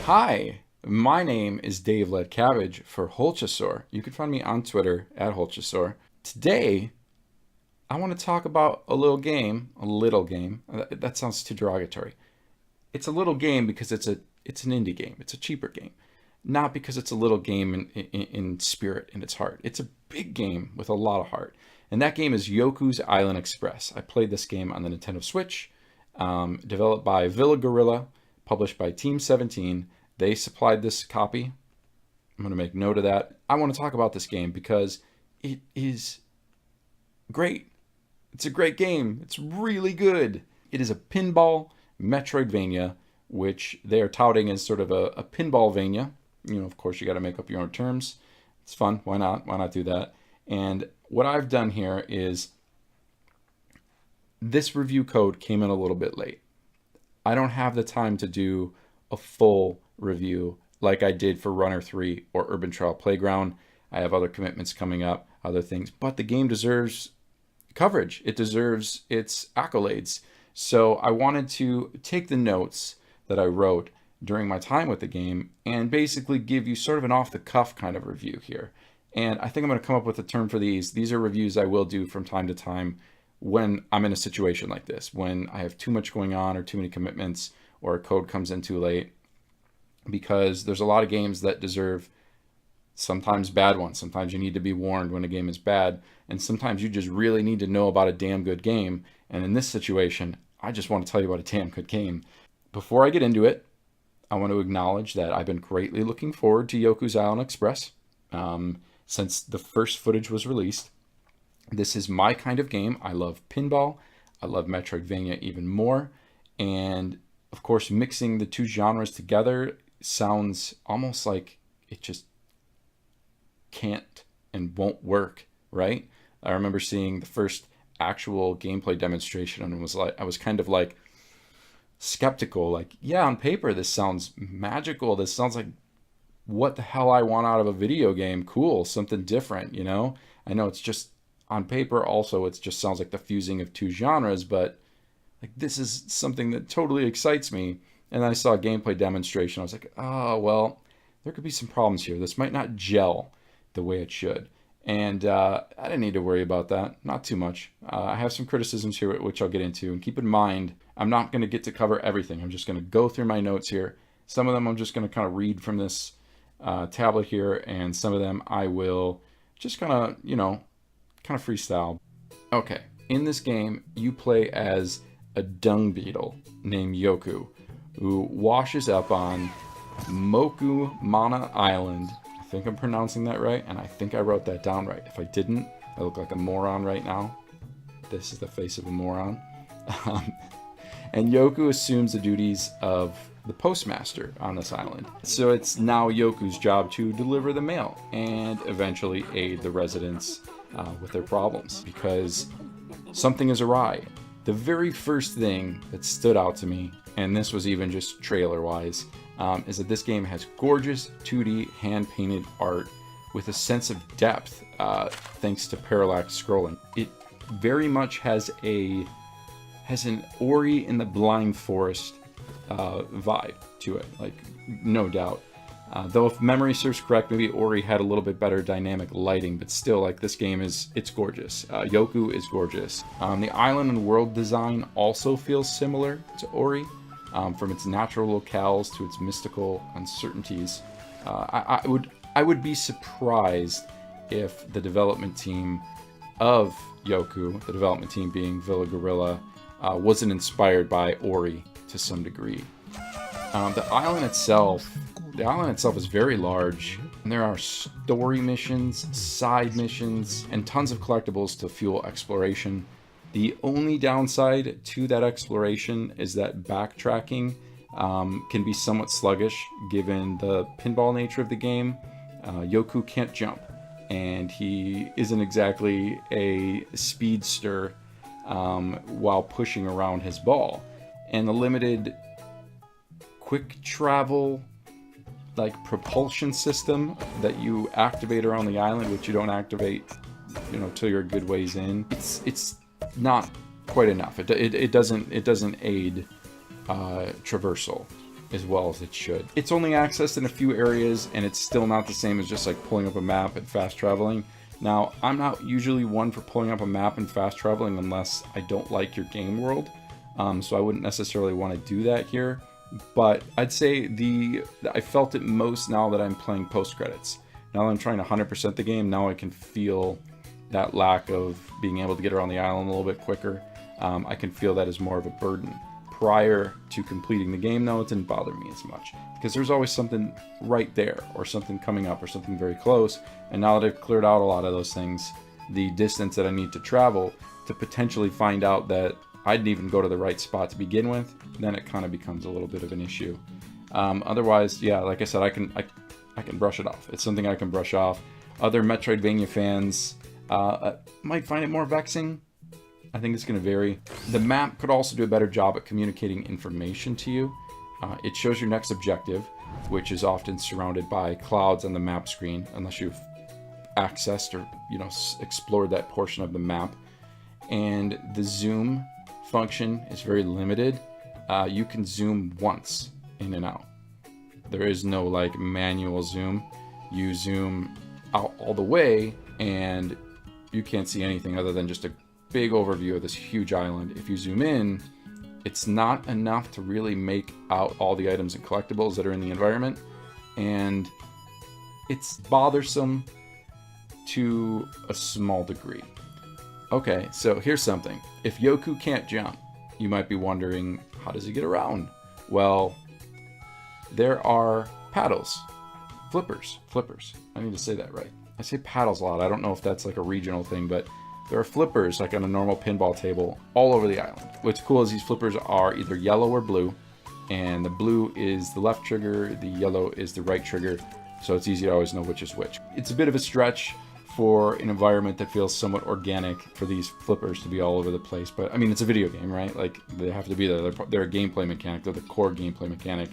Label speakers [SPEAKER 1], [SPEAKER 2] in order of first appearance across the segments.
[SPEAKER 1] Hi, my name is Dave Led Cabbage for Holchasaur. You can find me on Twitter at Holchasaur. Today, I want to talk about a little game. That sounds too derogatory. It's a little game because it's an indie game. It's a cheaper game, not because it's a little game in spirit, in its heart. It's a big game with a lot of heart, and that game is Yoku's Island Express. I played this game on the Nintendo Switch, developed by Villa Gorilla, published by Team 17. They supplied this copy. I'm going to make note of that. I want to talk about this game because it is great. It's a great game. It's really good. It is a pinball Metroidvania, which they are touting as sort of a pinball-vania. You know, of course, you got to make up your own terms. It's fun. Why not? Why not do that? And what I've done here is this review code came in a little bit late. I don't have the time to do a full review like I did for Runner 3 or Urban Trail Playground. I have other commitments coming up, other things, but the game deserves coverage. It deserves its accolades. So I wanted to take the notes that I wrote during my time with the game and basically give you sort of an off-the-cuff kind of review here. And I think I'm going to come up with a term for these. These are reviews I will do from time to time when I'm in a situation like this, when I have too much going on or too many commitments or a code comes in too late, because there's a lot of games that deserve sometimes bad ones. Sometimes you need to be warned when a game is bad, and sometimes you just really need to know about a damn good game. And in this situation, I just want to tell you about a damn good game. Before I get into it, I want to acknowledge that I've been greatly looking forward to Yoku's Island Express since the first footage was released. This is my kind of game. I love pinball. I love Metroidvania even more. And of course, mixing the two genres together sounds almost like it just can't and won't work, right? I remember seeing the first actual gameplay demonstration and I was kind of like skeptical, like, yeah, on paper this sounds magical. This sounds like what the hell I want out of a video game. Cool, something different, you know? I know it's just on paper also it just sounds like the fusing of two genres, but like this is something that totally excites me. And then I saw a gameplay demonstration. I was like, oh, well, there could be some problems here. This might not gel the way it should. And I didn't need to worry about that. Not too much. I have some criticisms here, which I'll get into. And keep in mind, I'm not going to get to cover everything. I'm just going to go through my notes here. Some of them I'm just going to kind of read from this tablet here. And some of them I will just kind of, kind of freestyle. Okay, in this game, you play as a dung beetle named Yoku, who washes up on Moku Mana Island. I think I'm pronouncing that right, and I think I wrote that down right. If I didn't, I look like a moron right now. This is the face of a moron. And Yoku assumes the duties of the postmaster on this island. So it's now Yoku's job to deliver the mail and eventually aid the residents with their problems, because something is awry. The very first thing that stood out to me, and this was even just trailer-wise, is that this game has gorgeous 2D hand-painted art with a sense of depth thanks to parallax scrolling. It very much has an Ori in the Blind Forest vibe to it, like, no doubt. Though if memory serves correct, maybe Ori had a little bit better dynamic lighting, but still, like, this game it's gorgeous. Yoku is gorgeous. The island and world design also feels similar to Ori, from its natural locales to its mystical uncertainties. I would be surprised if the development team of Yoku, the development team being Villa Gorilla, wasn't inspired by Ori to some degree. The island itself is very large, and there are story missions, side missions, and tons of collectibles to fuel exploration. The only downside to that exploration is that backtracking can be somewhat sluggish given the pinball nature of the game. Yoku can't jump, and he isn't exactly a speedster while pushing around his ball. And the limited quick travel propulsion system that you activate around the island, which you don't activate till you're a good ways in, it's not quite enough. It doesn't aid traversal as well as it should. It's only accessed in a few areas, and it's still not the same as just like pulling up a map and fast traveling. Now, I'm not usually one for pulling up a map and fast traveling unless I don't like your game world, so I wouldn't necessarily want to do that here. But I'd say I felt it most now that I'm playing post credits. Now that I'm trying to 100% the game, now I can feel that lack of being able to get around the island a little bit quicker. I can feel that as more of a burden. Prior to completing the game, though, it didn't bother me as much because there's always something right there, or something coming up, or something very close. And now that I've cleared out a lot of those things, the distance that I need to travel to potentially find out that I didn't even go to the right spot to begin with, then it kind of becomes a little bit of an issue. Otherwise, yeah, like I said, I can brush it off. It's something I can brush off. Other Metroidvania fans might find it more vexing. I think it's going to vary. The map could also do a better job at communicating information to you. It shows your next objective, which is often surrounded by clouds on the map screen, unless you've accessed or explored that portion of the map. And the zoom function is very limited. You can zoom once in and out. There is no like manual zoom. You zoom out all the way, and you can't see anything other than just a big overview of this huge island. If you zoom in, it's not enough to really make out all the items and collectibles that are in the environment, and it's bothersome to a small degree. Okay, so here's something. If Yoku can't jump, you might be wondering, how does he get around? Well, there are paddles, flippers. I need to say that right. I say paddles a lot. I don't know if that's like a regional thing, but there are flippers like on a normal pinball table all over the island. What's cool is these flippers are either yellow or blue, and the blue is the left trigger, the yellow is the right trigger, so it's easy to always know which is which. It's a bit of a stretch for an environment that feels somewhat organic for these flippers to be all over the place, but I mean, it's a video game, right? Like, they have to be there. They're a gameplay mechanic. They're the core gameplay mechanic.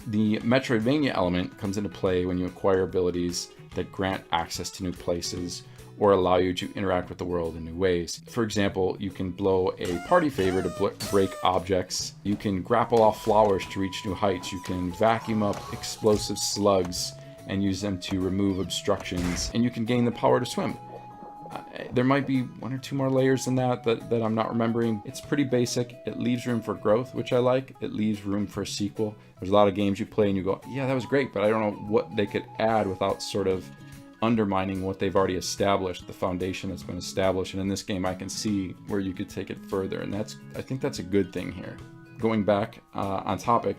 [SPEAKER 1] The Metroidvania element comes into play when you acquire abilities that grant access to new places or allow you to interact with the world in new ways. For example, you can blow a party favor to break objects. You can grapple off flowers to reach new heights. You can vacuum up explosive slugs and use them to remove obstructions. And you can gain the power to swim. There might be one or two more layers than that I'm not remembering. It's pretty basic. It leaves room for growth, which I like. It leaves room for a sequel. There's a lot of games you play and you go, yeah, that was great, but I don't know what they could add without sort of undermining what they've already established, the foundation that's been established. And in this game, I can see where you could take it further, and I think that's a good thing here. Going back on topic,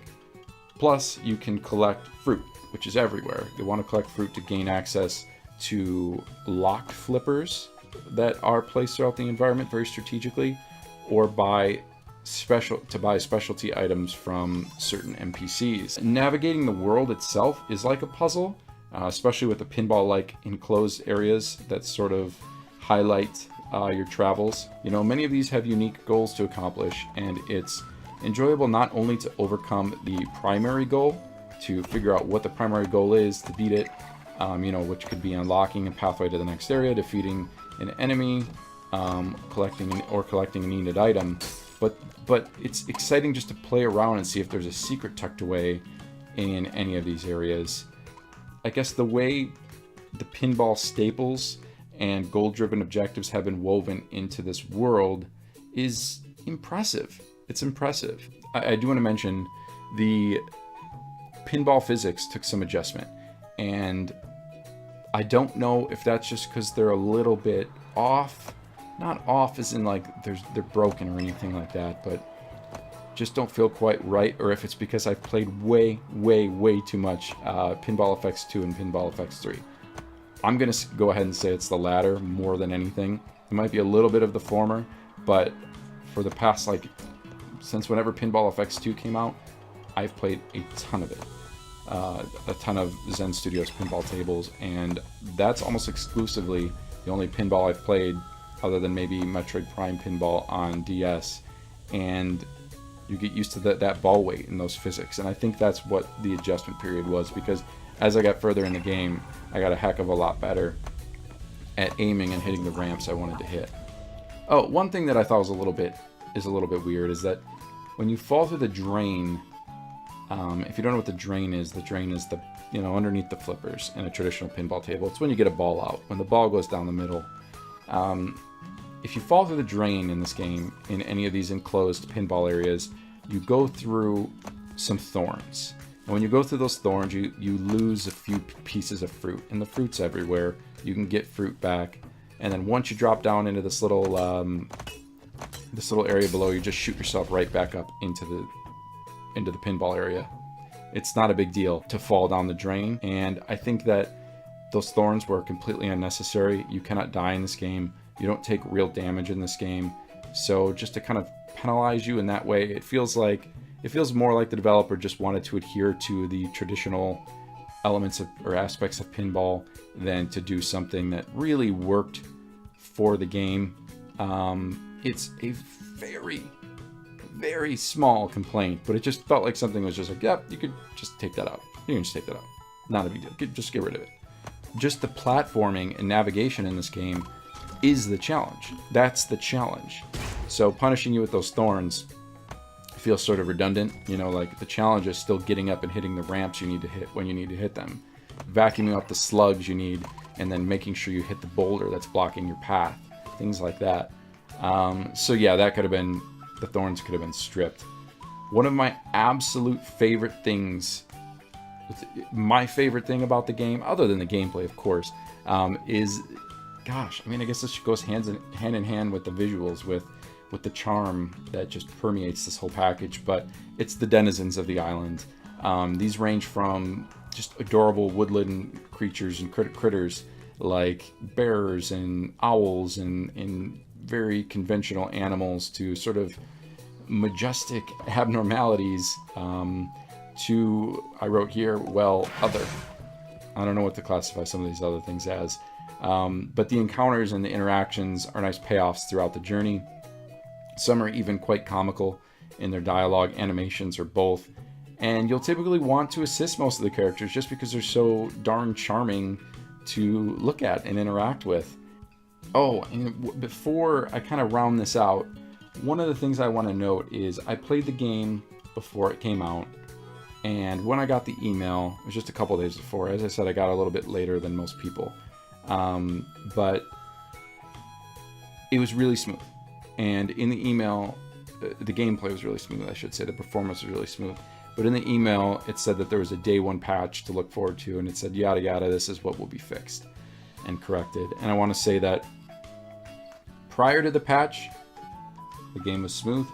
[SPEAKER 1] plus you can collect fruit, which is everywhere. You want to collect fruit to gain access to locked flippers that are placed throughout the environment very strategically, or buy specialty items from certain NPCs. Navigating the world itself is like a puzzle. Especially with the pinball-like enclosed areas that sort of highlight your travels. Many of these have unique goals to accomplish, and it's enjoyable not only to overcome the primary goal, to figure out what the primary goal is, to beat it, which could be unlocking a pathway to the next area, defeating an enemy, collecting a needed item, but it's exciting just to play around and see if there's a secret tucked away in any of these areas. I guess the way the pinball staples and goal-driven objectives have been woven into this world is impressive. It's impressive. I do want to mention the pinball physics took some adjustment, and I don't know if that's just because they're a little bit off. Not off as in like they're broken or anything like that, but just don't feel quite right, or if it's because I've played way too much Pinball FX 2 and Pinball FX 3. I'm going to go ahead and say it's the latter more than anything. It might be a little bit of the former, but for the past, since whenever Pinball FX 2 came out, I've played a ton of it. A ton of Zen Studios pinball tables, and that's almost exclusively the only pinball I've played, other than maybe Metroid Prime Pinball on DS, and you get used to that ball weight and those physics, and I think that's what the adjustment period was, because as I got further in the game, I got a heck of a lot better at aiming and hitting the ramps I wanted to hit. Oh, one thing that I thought was a little bit weird is that when you fall through the drain, If you don't know what the drain is the, underneath the flippers in a traditional pinball table. It's when you get a ball out, when the ball goes down the middle. If you fall through the drain in this game, in any of these enclosed pinball areas, you go through some thorns. And when you go through those thorns, you lose a few pieces of fruit. And the fruit's everywhere. You can get fruit back. And then once you drop down into this little area below, you just shoot yourself right back up into the pinball area. It's not a big deal to fall down the drain. And I think that those thorns were completely unnecessary. You cannot die in this game. You don't take real damage in this game. So just to kind of penalize you in that way, it feels more like the developer just wanted to adhere to the traditional elements or aspects of pinball than to do something that really worked for the game. It's a very, very small complaint, but it just felt like something was just like, yep, you could just take that out. You can just take that out. Not a big deal. Just get rid of it. Just the platforming and navigation in this game is the challenge. That's the challenge. So punishing you with those thorns feels sort of redundant. Like the challenge is still getting up and hitting the ramps you need to hit when you need to hit them. Vacuuming up the slugs you need, and then making sure you hit the boulder that's blocking your path. Things like that. So yeah, the thorns could have been stripped. One of my absolute favorite things, my favorite thing about the game, other than the gameplay, of course, is, I guess this goes hand in hand with the visuals, with the charm that just permeates this whole package, but it's the denizens of the island. These range from just adorable woodland creatures and critters like bears and owls and very conventional animals to sort of majestic abnormalities to, I wrote here, other. I don't know what to classify some of these other things as. But the encounters and the interactions are nice payoffs throughout the journey. Some are even quite comical in their dialogue, animations, or both. And you'll typically want to assist most of the characters just because they're so darn charming to look at and interact with. Oh, and before I kind of round this out, one of the things I want to note is I played the game before it came out. And when I got the email, it was just a couple days before. As I said, I got a little bit later than most people. But it was really smooth. And in the email, the gameplay was really smooth, I should say. The performance was really smooth. But in the email, it said that there was a day one patch to look forward to. And it said, yada, yada, this is what will be fixed and corrected. And I want to say that prior to the patch, the game was smooth.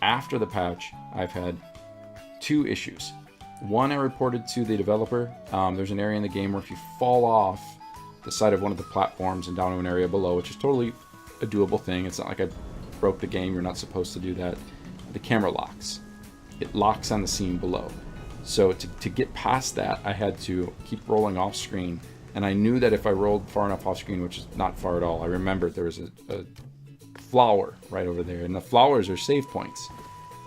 [SPEAKER 1] After the patch, I've had 2 issues. One, I reported to the developer. There's an area in the game where if you fall off the side of one of the platforms and down to an area below, which is totally a doable thing. It's not like I broke the game. You're not supposed to do that. The camera locks. It locks on the scene below. So to get past that, I had to keep rolling off screen. And I knew that if I rolled far enough off screen, which is not far at all, I remembered there was a flower right over there. And the flowers are save points.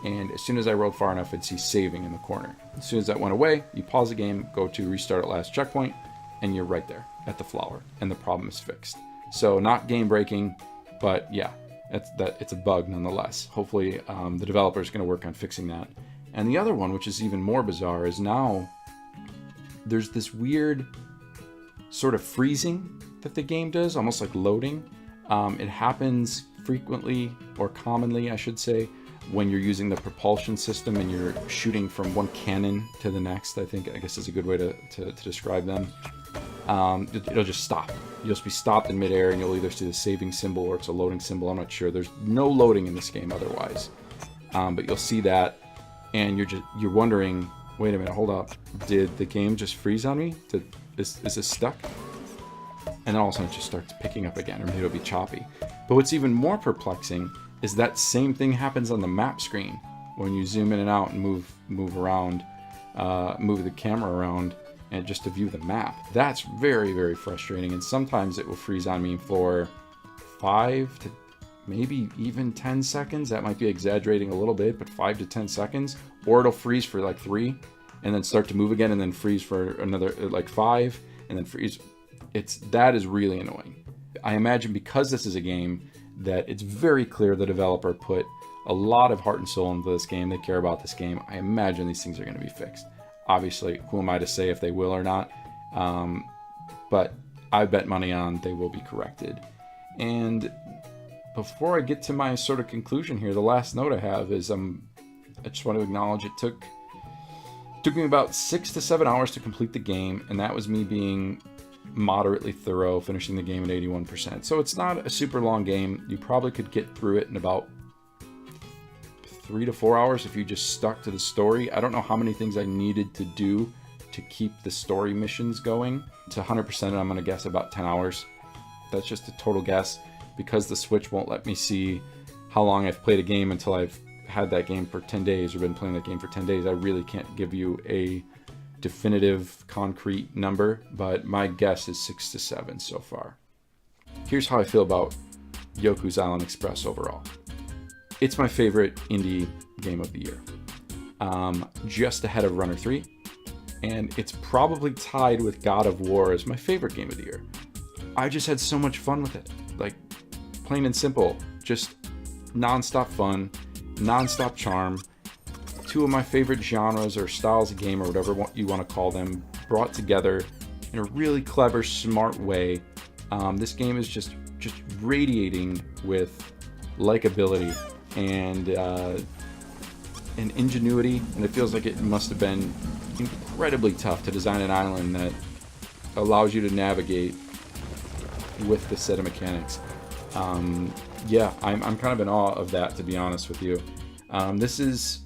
[SPEAKER 1] And as soon as I rolled far enough, I'd see saving in the corner. As soon as that went away, you pause the game, go to restart at last checkpoint, and you're right there at the flower, and the problem is fixed. So not game breaking, but yeah, it's a bug nonetheless. Hopefully the developer is going to work on fixing that. And the other one, which is even more bizarre, is now there's this weird sort of freezing that the game does, almost like loading. It happens frequently, or commonly, I should say, when you're using the propulsion system and you're shooting from one cannon to the next. I guess is a good way to describe them. It'll just stop. You'll just be stopped in midair, and you'll either see the saving symbol or it's a loading symbol. I'm not sure. There's no loading in this game otherwise, but you'll see that, and you're wondering, wait a minute, hold up, did the game just freeze on me? Is this stuck? And then all of a sudden it just starts picking up again, or maybe it'll be choppy. But what's even more perplexing is that same thing happens on the map screen when you zoom in and out and move around, move the camera around, and just to view the map. That's very, very frustrating. And sometimes it will freeze on me for 5 to maybe even 10 seconds. That might be exaggerating a little bit, but 5 to 10 seconds. Or it'll freeze for like 3 and then start to move again and then freeze for another like 5 and then freeze. That is really annoying. I imagine because this is a game that it's very clear the developer put a lot of heart and soul into this game. They care about this game. I imagine these things are going to be fixed. Obviously, who am I to say if they will or not? But I bet money on they will be corrected. And before I get to my sort of conclusion here, the last note I have is I just want to acknowledge it took me about 6 to 7 hours to complete the game, and that was me being moderately thorough, finishing the game at 81%. So it's not a super long game. You probably could get through it in about 3 to 4 hours if you just stuck to the story. I don't know how many things I needed to do to keep the story missions going. To 100%, I'm going to guess about 10 hours. That's just a total guess, because the Switch won't let me see how long I've played a game until I've had that game for 10 days or been playing that game for 10 days. I really can't give you a definitive, concrete number, but my guess is 6 to 7 so far. Here's how I feel about Yoku's Island Express overall. It's my favorite indie game of the year, just ahead of Runner 3, and it's probably tied with God of War as my favorite game of the year. I just had so much fun with it, like plain and simple, just non-stop fun, non-stop charm. Two of my favorite genres or styles of game, or whatever you want to call them, brought together in a really clever, smart way. This game is just radiating with likability and ingenuity, and it feels like it must have been incredibly tough to design an island that allows you to navigate with the set of mechanics. Yeah, I'm kind of in awe of that, to be honest with you. This is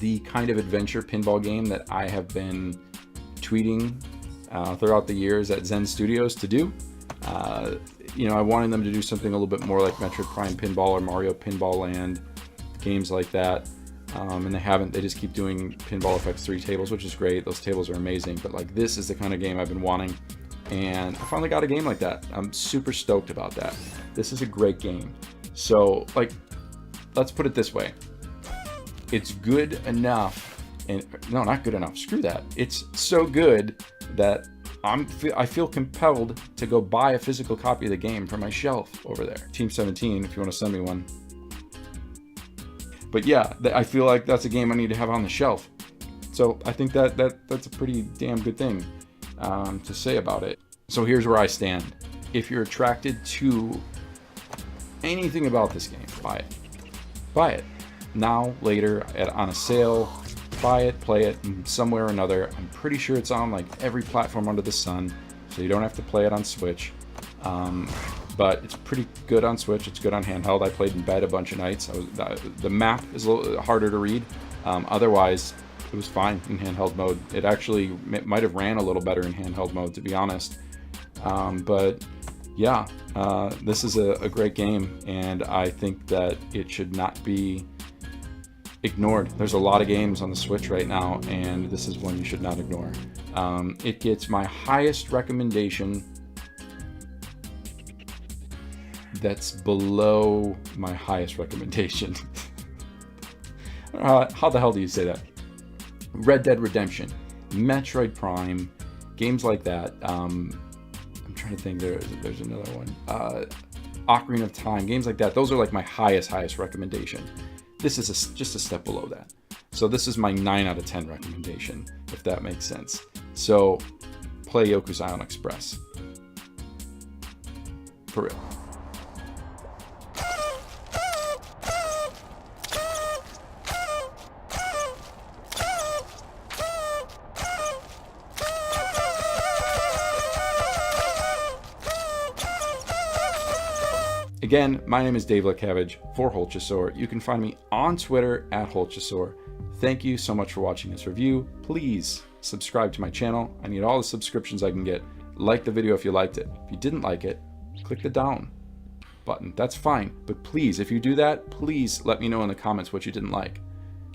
[SPEAKER 1] the kind of adventure pinball game that I have been tweeting throughout the years at Zen Studios to do. I wanted them to do something a little bit more like Metroid Prime Pinball or Mario Pinball Land, games like that. And they haven't. They just keep doing Pinball FX 3 tables, which is great. Those tables are amazing. But like, this is the kind of game I've been wanting, and I finally got a game like that. I'm super stoked about that. This is a great game. So, like, let's put it this way. It's good enough, and no, not good enough. Screw that. It's so good that I feel compelled to go buy a physical copy of the game for my shelf over there. Team 17, if you want to send me one. But yeah, I feel like that's a game I need to have on the shelf. So I think that's a pretty damn good thing to say about it. So here's where I stand. If you're attracted to anything about this game, buy it. Buy it. Now, later, on a sale, buy it, play it somewhere or another. I'm pretty sure it's on like every platform under the sun, so you don't have to play it on Switch. But it's pretty good on Switch. It's good on handheld. I played in bed a bunch of nights. The map is a little harder to read. Otherwise, it was fine in handheld mode. It actually might have ran a little better in handheld mode, to be honest. But yeah, this is a great game, and I think that it should not be ignored. There's a lot of games on the Switch right now, and this is one you should not ignore. It gets my highest recommendation. That's below my highest recommendation. How the hell do you say that? Red Dead Redemption, Metroid Prime, games like that. I'm trying to think. There's another one. Ocarina of Time, games like that. Those are like my highest recommendation. This is just a step below that. So this is my 9 out of 10 recommendation, if that makes sense. So play Yoku's Island Express. For real. Again, my name is Dave LaCabbage for Holchasaur. You can find me on Twitter at Holchasaur. Thank you so much for watching this review. Please subscribe to my channel. I need all the subscriptions I can get. Like the video if you liked it. If you didn't like it, click the down button. That's fine. But please, if you do that, please let me know in the comments what you didn't like.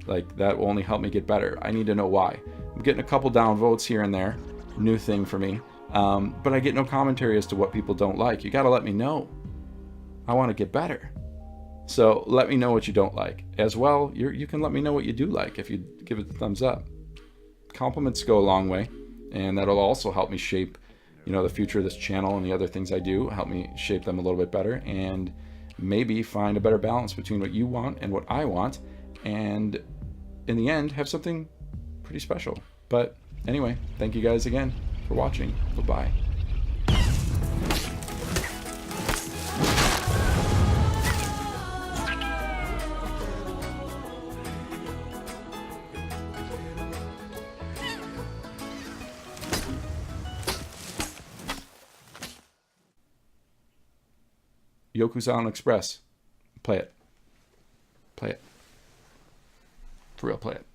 [SPEAKER 1] Like, that will only help me get better. I need to know why. I'm getting a couple down votes here and there. New thing for me. But I get no commentary as to what people don't like. You gotta let me know. I want to get better. So let me know what you don't like. As well, you can let me know what you do like if you give it the thumbs up. Compliments go a long way, and that'll also help me shape, the future of this channel and the other things I do, help me shape them a little bit better. And maybe find a better balance between what you want and what I want, and in the end have something pretty special. But anyway, thank you guys again for watching. Bye-bye. Yoku Sound Express. Play it. Play it. For real, play it.